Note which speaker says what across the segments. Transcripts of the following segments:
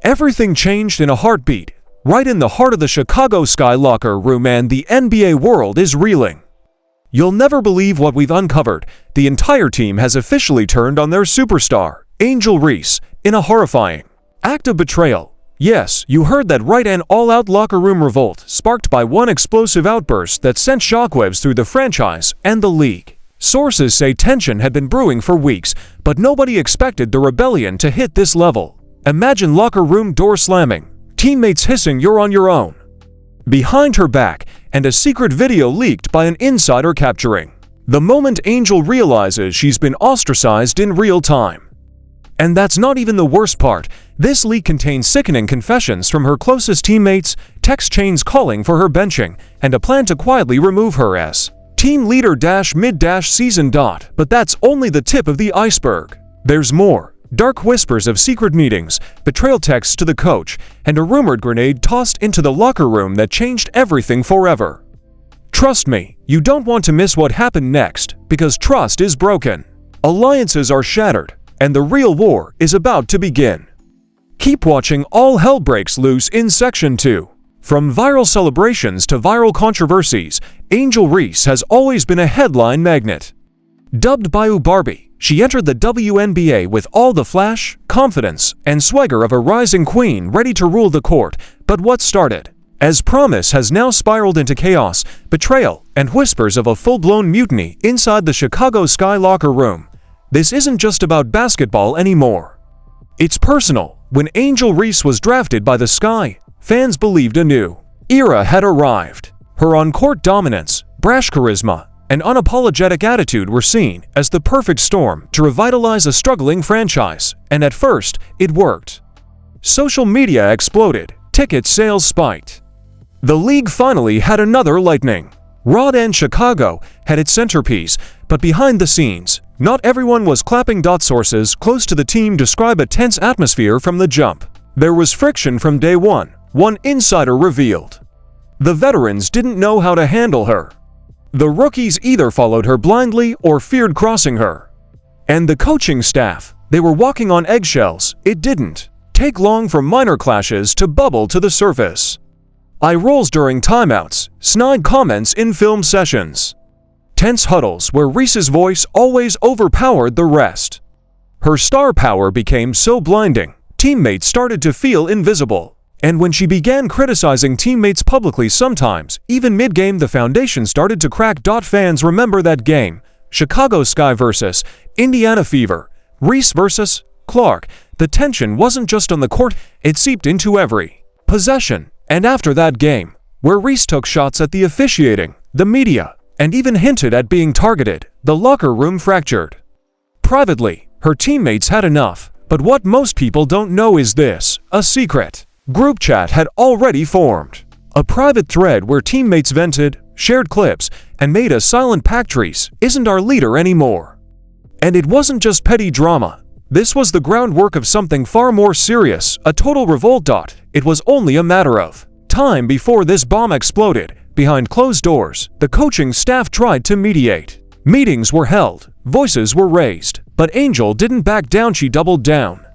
Speaker 1: Everything changed in a heartbeat, right in the heart of the Chicago Sky locker room, and the NBA world is reeling. You'll never believe what we've uncovered. The entire team has officially turned on their superstar, Angel Reese, in a horrifying act of betrayal. Yes, you heard that right, an all-out locker room revolt sparked by one explosive outburst that sent shockwaves through the franchise and the league. Sources say tension had been brewing for weeks, but nobody expected the rebellion to hit this level. Imagine locker room door slamming, teammates hissing "you're on your own" behind her back, and a secret video leaked by an insider capturing the moment Angel realizes she's been ostracized in real time. And that's not even the worst part. This leak contains sickening confessions from her closest teammates, text chains calling for her benching, and a plan to quietly remove her as team leader mid-season. But that's only the tip of the iceberg. There's more. Dark whispers of secret meetings, betrayal texts to the coach, and a rumored grenade tossed into the locker room that changed everything forever. Trust me, you don't want to miss what happened next, because trust is broken. Alliances are shattered, and the real war is about to begin. Keep watching. All hell breaks loose in Section 2. From viral celebrations to viral controversies, Angel Reese has always been a headline magnet. Dubbed Bayou Barbie, she entered the WNBA with all the flash, confidence, and swagger of a rising queen ready to rule the court. But what started as promise has now spiraled into chaos, betrayal, and whispers of a full-blown mutiny inside the Chicago Sky locker room. This isn't just about basketball anymore. It's personal. When Angel Reese was drafted by the Sky, fans believed a new era had arrived. Her on-court dominance, brash charisma, and unapologetic attitude were seen as the perfect storm to revitalize a struggling franchise, and at first, it worked. Social media exploded, ticket sales spiked. The league finally had another lightning rod, and Chicago had its centerpiece, but behind the scenes, not everyone was clapping. Sources close to the team describe a tense atmosphere from the jump. There was friction from day one, one insider revealed. The veterans didn't know how to handle her. The rookies either followed her blindly or feared crossing her. And the coaching staff, they were walking on eggshells. It didn't take long for minor clashes to bubble to the surface. Eye rolls during timeouts, snide comments in film sessions, tense huddles where Reese's voice always overpowered the rest. Her star power became so blinding, teammates started to feel invisible. And when she began criticizing teammates publicly, sometimes even mid-game, the foundation started to crack. Fans remember that game, Chicago Sky versus Indiana Fever, Reese versus Clark. The tension wasn't just on the court, it seeped into every possession. And after that game, where Reese took shots at the officiating, the media, and even hinted at being targeted, the locker room fractured. Privately, her teammates had enough. But what most people don't know is this: a secret group chat had already formed. A private thread where teammates vented, shared clips, and made a silent pact: Reese isn't our leader anymore. And it wasn't just petty drama. This was the groundwork of something far more serious, a total revolt. It was only a matter of time before this bomb exploded. Behind closed doors, the coaching staff tried to mediate. Meetings were held, voices were raised, but Angel didn't back down. She doubled down.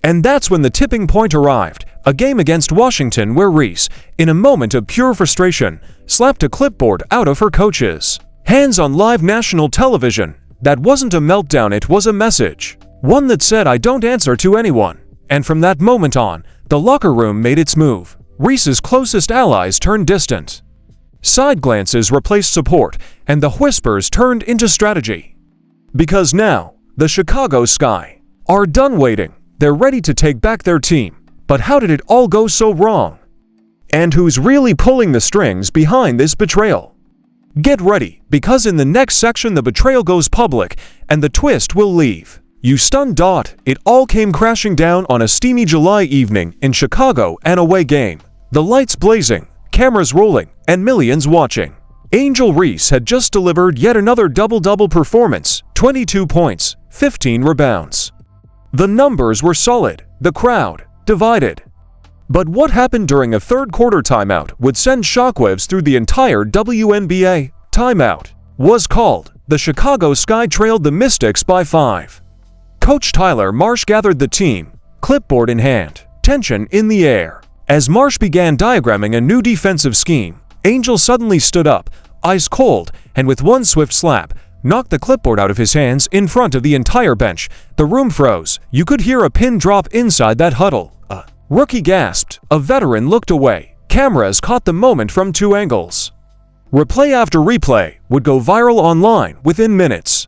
Speaker 1: And that's when the tipping point arrived. A game against Washington where Reese, in a moment of pure frustration, slapped a clipboard out of her coach's hands on live national television. That wasn't a meltdown, it was a message. One that said, "I don't answer to anyone." And from that moment on, the locker room made its move. Reese's closest allies turned distant. Side glances replaced support, and the whispers turned into strategy. Because now, the Chicago Sky are done waiting. They're ready to take back their team. But how did it all go so wrong? And who's really pulling the strings behind this betrayal? Get ready, because in the next section the betrayal goes public, and the twist will leave you stunned. It all came crashing down on a steamy July evening in Chicago, an away game. The lights blazing, cameras rolling, and millions watching. Angel Reese had just delivered yet another double-double performance, 22 points, 15 rebounds. The numbers were solid, the crowd divided. But what happened during a third-quarter timeout would send shockwaves through the entire WNBA. Timeout was called. The Chicago Sky trailed the Mystics by 5. Coach Tyler Marsh gathered the team, clipboard in hand, tension in the air. As Marsh began diagramming a new defensive scheme, Angel suddenly stood up, ice cold, and with one swift slap, knocked the clipboard out of his hands in front of the entire bench. The room froze. You could hear a pin drop inside that huddle. A rookie gasped. A veteran looked away. Cameras caught the moment from two angles. Replay after replay would go viral online within minutes.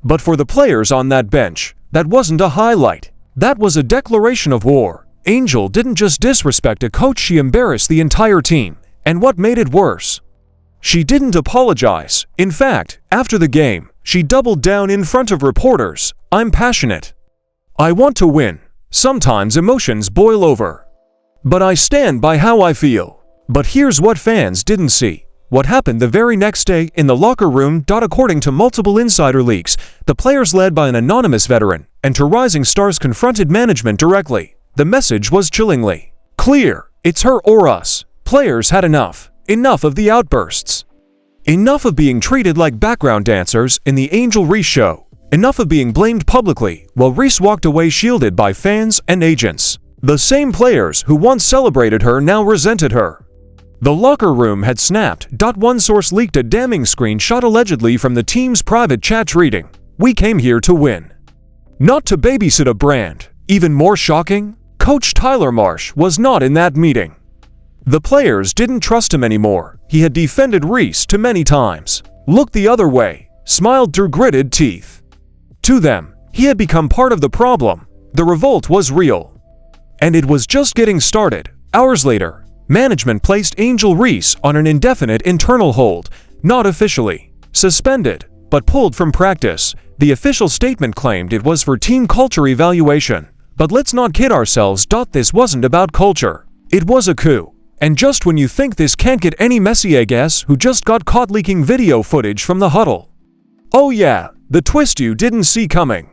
Speaker 1: But for the players on that bench, that wasn't a highlight. That was a declaration of war. Angel didn't just disrespect a coach, she embarrassed the entire team. And what made it worse? She didn't apologize. In fact, after the game, she doubled down in front of reporters. I'm passionate. I want to win. Sometimes emotions boil over. But I stand by how I feel. But here's what fans didn't see. What happened the very next day in the locker room. According to multiple insider leaks, the players led by an anonymous veteran and two rising stars confronted management directly. The message was chillingly clear. It's her or us. Players had enough. Enough of the outbursts. Enough of being treated like background dancers in the Angel Reese show. Enough of being blamed publicly while Reese walked away shielded by fans and agents. The same players who once celebrated her now resented her. The locker room had snapped. One source leaked a damning screenshot allegedly from the team's private chat reading, "We came here to win, not to babysit a brand." Even more shocking, Coach Tyler Marsh was not in that meeting. The players didn't trust him anymore. He had defended Reese too many times, looked the other way, smiled through gritted teeth. To them, he had become part of the problem. The revolt was real. And it was just getting started. Hours later, management placed Angel Reese on an indefinite internal hold, not officially suspended, but pulled from practice. The official statement claimed it was for team culture evaluation. But let's not kid ourselves. This wasn't about culture. It was a coup. And just when you think this can't get any messier, guess who just got caught leaking video footage from the huddle? Oh yeah, the twist you didn't see coming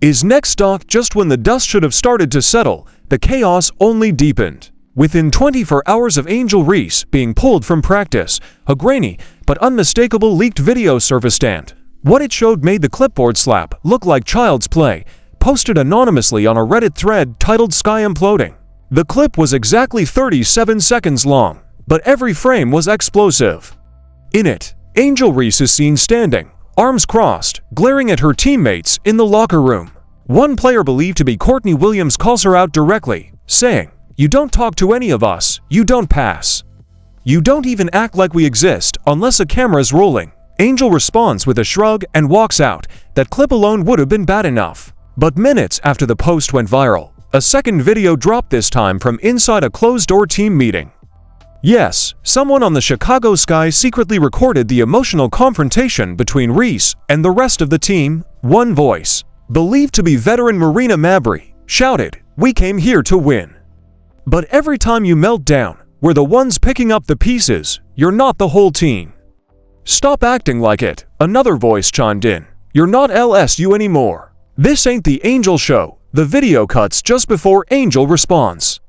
Speaker 1: is next. Just when the dust should have started to settle, the chaos only deepened. Within 24 hours of Angel Reese being pulled from practice, a grainy but unmistakable leaked video surfaced, and what it showed made the clipboard slap look like child's play, posted anonymously on a Reddit thread titled "Sky Imploding." The clip was exactly 37 seconds long, but every frame was explosive. In it, Angel Reese is seen standing, arms crossed, glaring at her teammates in the locker room. One player believed to be Courtney Williams calls her out directly, saying, "You don't talk to any of us, you don't pass. You don't even act like we exist unless a camera's rolling." Angel responds with a shrug and walks out. That clip alone would have been bad enough. But minutes after the post went viral, a second video dropped, this time from inside a closed-door team meeting. Yes, someone on the Chicago Sky secretly recorded the emotional confrontation between Reese and the rest of the team. One voice, believed to be veteran Marina Mabrey, shouted, "We came here to win. But every time you melt down, we're the ones picking up the pieces. You're not the whole team. Stop acting like it." Another voice chimed in, "You're not LSU anymore. This ain't the Angel show." The video cuts just before Angel responds.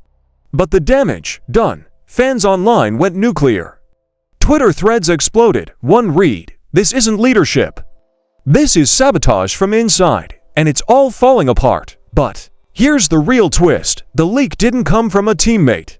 Speaker 1: But the damage done. Fans online went nuclear. Twitter threads exploded. One read, "This isn't leadership. This is sabotage from inside, and it's all falling apart." But here's the real twist. The leak didn't come from a teammate.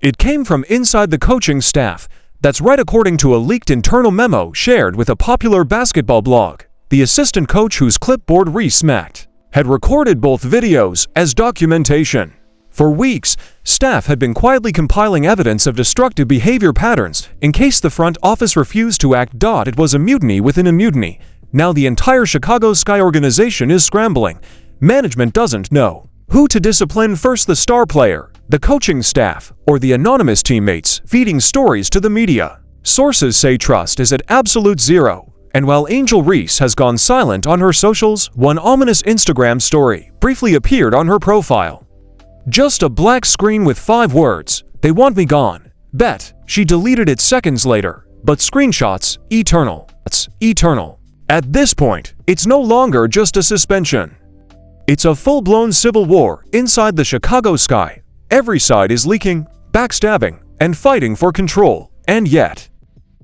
Speaker 1: It came from inside the coaching staff. That's right, according to a leaked internal memo shared with a popular basketball blog. The assistant coach whose clipboard Reese smacked had recorded both videos as documentation. For weeks, staff had been quietly compiling evidence of destructive behavior patterns in case the front office refused to act. It was a mutiny within a mutiny. Now the entire Chicago Sky organization is scrambling. Management doesn't know who to discipline first: the star player, the coaching staff, or the anonymous teammates feeding stories to the media. Sources say trust is at absolute zero. And while Angel Reese has gone silent on her socials, one ominous Instagram story briefly appeared on her profile. Just a black screen with 5 words, "They want me gone." Bet she deleted it seconds later, but screenshots, eternal. It's eternal. At this point, it's no longer just a suspension. It's a full-blown civil war inside the Chicago Sky. Every side is leaking, backstabbing, and fighting for control. And yet,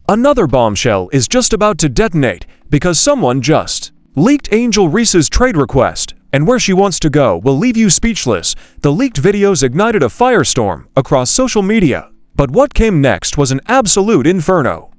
Speaker 1: another bombshell is just about to detonate because someone just leaked Angel Reese's trade request. and where she wants to go will leave you speechless. The leaked videos ignited a firestorm across social media, but what came next was an absolute inferno.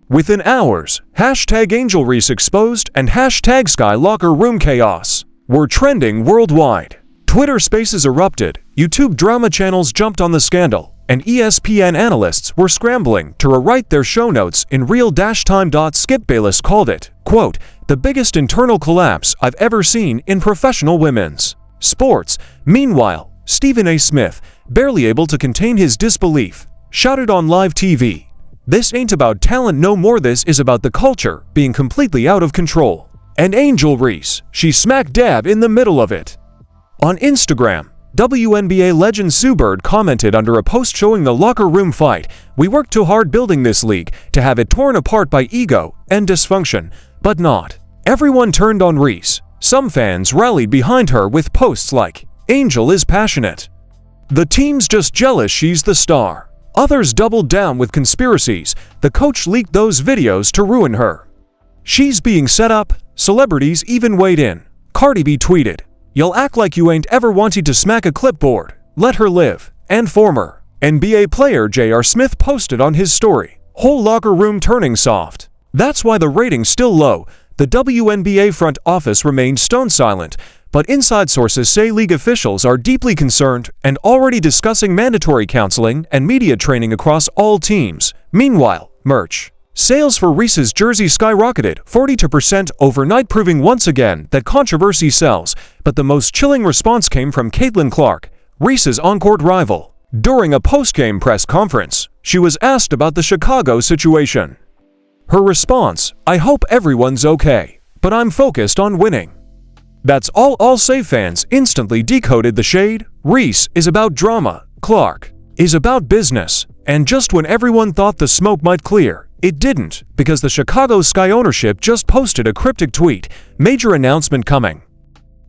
Speaker 1: Within hours, hashtag Angel Reese exposed and hashtag Sky Locker Room Chaos were trending worldwide. Twitter spaces erupted, YouTube drama channels jumped on the scandal, and ESPN analysts were scrambling to rewrite their show notes in real-time. Skip Bayless called it, quote, the biggest internal collapse I've ever seen in professional women's sports. Meanwhile, Stephen A. Smith, barely able to contain his disbelief, shouted on live TV, this ain't about talent no more, this is about the culture being completely out of control. And Angel Reese, she's smack dab in the middle of it. On Instagram, WNBA legend Sue Bird commented under a post showing the locker room fight, we worked too hard building this league to have it torn apart by ego and dysfunction, but not. Everyone turned on Reese. Some fans rallied behind her with posts like, Angel is passionate. The team's just jealous she's the star. Others doubled down with conspiracies. The coach leaked those videos to ruin her. She's being set up. Celebrities even weighed in. Cardi B tweeted, you'll act like you ain't ever wanted to smack a clipboard. Let her live. And former NBA player J.R. Smith posted on his story, whole locker room turning soft. That's why the rating's still low. The WNBA front office remained stone silent, but inside sources say league officials are deeply concerned and already discussing mandatory counseling and media training across all teams. Meanwhile, merch sales for Reese's jersey skyrocketed 42% overnight, proving once again that controversy sells. But the most chilling response came from Caitlin Clark, Reese's on-court rival. During a post-game press conference, she was asked about the Chicago situation. Her response, I hope everyone's okay, but I'm focused on winning. That's all say. Fans instantly decoded the shade. Reese is about drama, Clark is about business, and just when everyone thought the smoke might clear, it didn't, because the Chicago Sky ownership just posted a cryptic tweet, major announcement coming.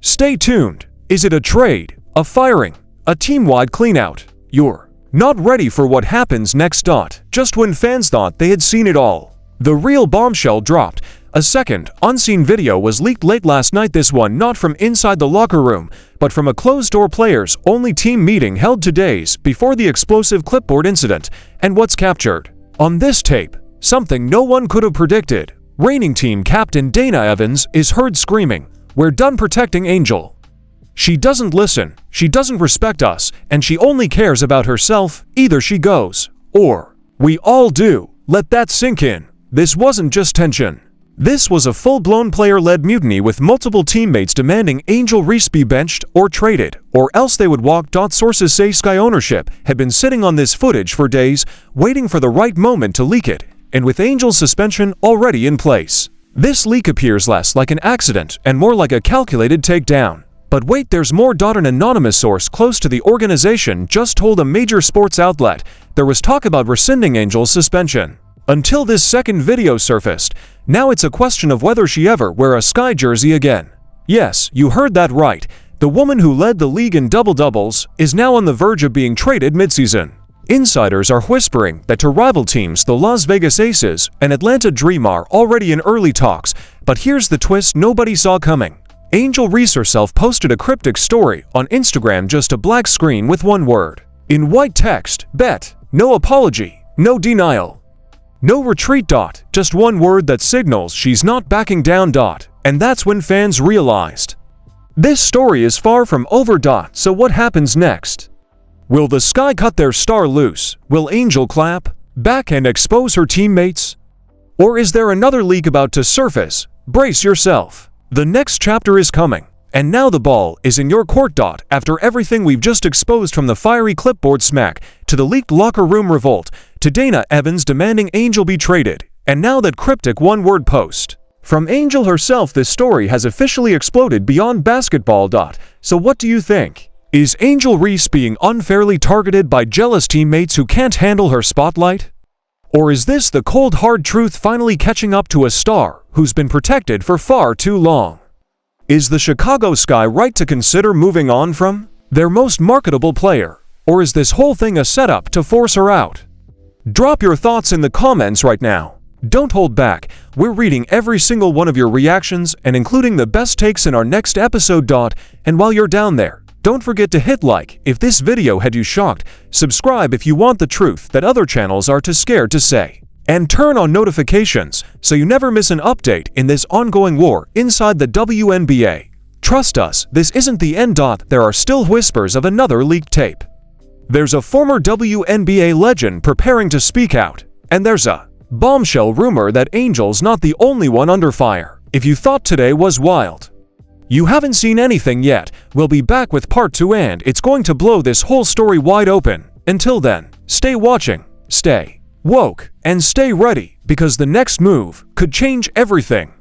Speaker 1: Stay tuned. Is it a trade, a firing, a team-wide cleanout? You're not ready for what happens next. Just when fans thought they had seen it all, the real bombshell dropped. A second, unseen video was leaked late last night, this one not from inside the locker room, but from a closed-door players-only team meeting held 2 days before the explosive clipboard incident. And what's captured on this tape? Something no one could have predicted. Reigning team captain Dana Evans is heard screaming, we're done protecting Angel. She doesn't listen, she doesn't respect us, and she only cares about herself. Either she goes, or we all do. Let that sink in. This wasn't just tension. This was a full-blown player-led mutiny, with multiple teammates demanding Angel Reese be benched or traded, or else they would walk. Sources say Sky ownership had been sitting on this footage for days, waiting for the right moment to leak it, and with Angel's suspension already in place. This leak appears less like an accident and more like a calculated takedown. But wait, there's more. An anonymous source close to the organization just told a major sports outlet there was talk about rescinding Angel's suspension. Until this second video surfaced, now it's a question of whether she ever wear a Sky jersey again. Yes, you heard that right. The woman who led the league in double-doubles is now on the verge of being traded midseason. Insiders are whispering that to rival teams, the Las Vegas Aces and Atlanta Dream, are already in early talks. But here's the twist nobody saw coming. Angel Reese herself posted a cryptic story on Instagram, just a black screen with one word in white text, bet. No apology, no denial, no retreat. Just one word that signals she's not backing down. And that's when fans realized this story is far from over. So what happens next? Will the Sky cut their star loose? Will Angel clap back and expose her teammates? Or is there another leak about to surface? Brace yourself. The next chapter is coming. And now the ball is in your court. After everything we've just exposed, from the fiery clipboard smack to the leaked locker room revolt to Dana Evans demanding Angel be traded, and now that cryptic one-word post from Angel herself, this story has officially exploded beyond basketball. So what do you think? Is Angel Reese being unfairly targeted by jealous teammates who can't handle her spotlight? Or is this the cold hard truth finally catching up to a star who's been protected for far too long? Is the Chicago Sky right to consider moving on from their most marketable player? Or is this whole thing a setup to force her out? Drop your thoughts in the comments right now. Don't hold back. We're reading every single one of your reactions and including the best takes in our next episode. And while you're down there, don't forget to hit like if this video had you shocked, subscribe if you want the truth that other channels are too scared to say, and turn on notifications so you never miss an update in this ongoing war inside the WNBA. Trust us, this isn't the end. There are still whispers of another leaked tape. There's a former WNBA legend preparing to speak out, and there's a bombshell rumor that Angel's not the only one under fire. If you thought today was wild, you haven't seen anything yet. We'll be back with part 2 and it's going to blow this whole story wide open. Until then, stay watching, stay woke, and stay ready because the next move could change everything.